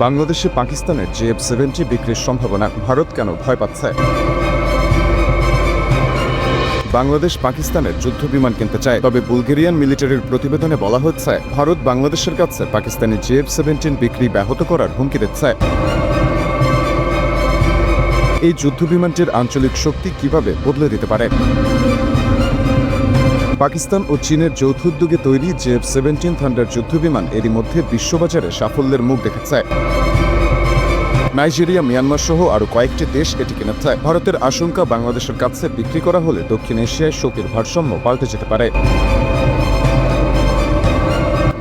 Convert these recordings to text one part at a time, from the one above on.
বাংলাদেশে পাকিস্তানের JF-70 বিক্রির সম্ভাবনা, ভারত কেন ভয় পাচ্ছে? বাংলাদেশ পাকিস্তানের যুদ্ধবিমান কিনতে চায়, তবে বুলগেরিয়ান মিলিটারির প্রতিবেদনে বলা হচ্ছে ভারত বাংলাদেশের কাছে পাকিস্তানি JF-17 বিক্রি ব্যাহত করার হুমকি দিচ্ছে। এই যুদ্ধবিমানটির আঞ্চলিক শক্তি কিভাবে বদলে দিতে পারে? পাকিস্তান ও চীনের যৌথ উদ্যোগে তৈরি JF-17 থান্ডার যুদ্ধবিমান এরই মধ্যে বিশ্ববাজারে সাফল্যের মুখ দেখেছে। নাইজেরিয়া, মিয়ানমার সহ আরও কয়েকটি দেশ এটি কিনেছে। ভারতের আশঙ্কা, বাংলাদেশের কাছে বিক্রি করা হলে দক্ষিণ এশিয়ায় শক্তির ভারসাম্য পাল্টে যেতে পারে।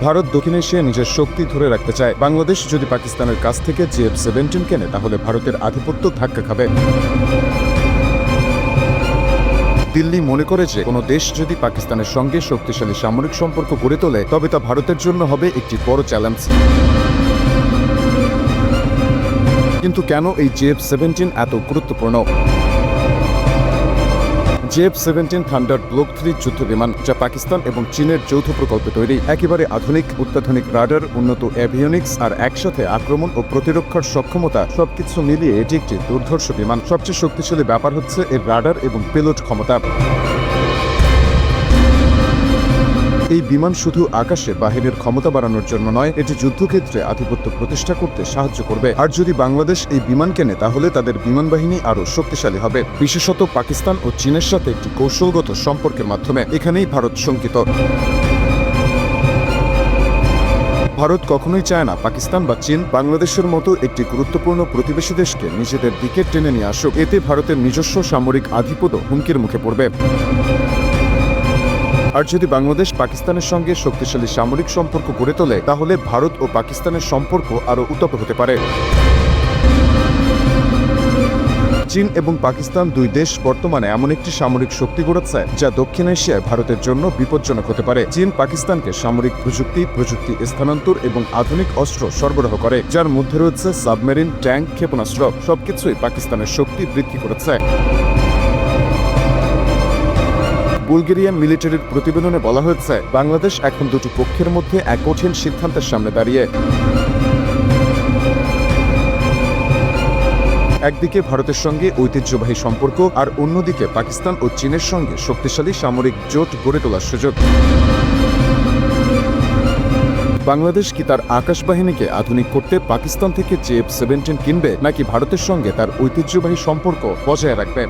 ভারত দক্ষিণ এশিয়ায় নিজের শক্তি ধরে রাখতে চায়। বাংলাদেশ যদি পাকিস্তানের কাছ থেকে JF-17 কেনে, তাহলে ভারতের আধিপত্য ধাক্কা খাবে। দিল্লি মনে করে যে কোনো দেশ যদি পাকিস্তানের সঙ্গে শক্তিশালী সামরিক সম্পর্ক গড়ে তোলে, তবে তা ভারতের জন্য হবে একটি বড় চ্যালেঞ্জ। কিন্তু কেন এই JF-17 এত গুরুত্বপূর্ণ? JF-17 থান্ডার ব্লক 3 যুদ্ধবিমান, যা পাকিস্তান এবং চীনের যৌথ প্রকল্পে তৈরি। একেবারে আধুনিক, অত্যাধুনিক রাডার, উন্নত এভিওনিক্স আর একসাথে আক্রমণ ও প্রতিরক্ষার সক্ষমতা, সবকিছু মিলিয়ে এটি একটি দুর্ধর্ষ বিমান। সবচেয়ে শক্তিশালী ব্যাপার হচ্ছে এর রাডার এবং পেলোড ক্ষমতা। এই বিমান শুধু আকাশে বাহিনীর ক্ষমতা বাড়ানোর জন্য নয়, এটি যুদ্ধক্ষেত্রে আধিপত্য প্রতিষ্ঠা করতে সাহায্য করবে। আর যদি বাংলাদেশ এই বিমান কেনে, তাহলে তাদের বিমান বাহিনী আরও শক্তিশালী হবে, বিশেষত পাকিস্তান ও চীনের সাথে একটি কৌশলগত সম্পর্কের মাধ্যমে। এখানেই ভারত শঙ্কিত। ভারত কখনোই চায় না পাকিস্তান বা চীন বাংলাদেশের মতো একটি গুরুত্বপূর্ণ প্রতিবেশী দেশকে নিজেদের দিকে টেনে নিয়ে আসুক। এতে ভারতের নিজস্ব সামরিক আধিপত্য হুমকির মুখে পড়বে। আর যদি বাংলাদেশ পাকিস্তানের সঙ্গে শক্তিশালী সামরিক সম্পর্ক গড়ে তোলে, তাহলে ভারত ও পাকিস্তানের সম্পর্ক আরও উত্তপ্ত হতে পারে। চীন এবং পাকিস্তান দুই দেশ বর্তমানে এমন একটি সামরিক শক্তি গড়েছে, যা দক্ষিণ এশিয়ায় ভারতের জন্য বিপজ্জনক হতে পারে। চীন পাকিস্তানকে সামরিক প্রযুক্তি স্থানান্তর এবং আধুনিক অস্ত্র সরবরাহ করে, যার মধ্যে রয়েছে সাবমেরিন, ট্যাঙ্ক, ক্ষেপণাস্ত্র। সবকিছুই পাকিস্তানের শক্তি বৃদ্ধি করেছে। বুলগেরিয়ান মিলিটারির প্রতিবেদনে বলা হয়েছে বাংলাদেশ এখন দুটি পক্ষের মধ্যে এক কঠিন সিদ্ধান্তের সামনে দাঁড়িয়ে। একদিকে ভারতের সঙ্গে ঐতিহ্যবাহী সম্পর্ক, আর অন্যদিকে পাকিস্তান ও চীনের সঙ্গে শক্তিশালী সামরিক জোট গড়ে তোলার সুযোগ। বাংলাদেশ কি তার আকাশ বাহিনীকে আধুনিক করতে পাকিস্তান থেকে JF-17 কিনবে, নাকি ভারতের সঙ্গে তার ঐতিহ্যবাহী সম্পর্ক বজায় রাখবে?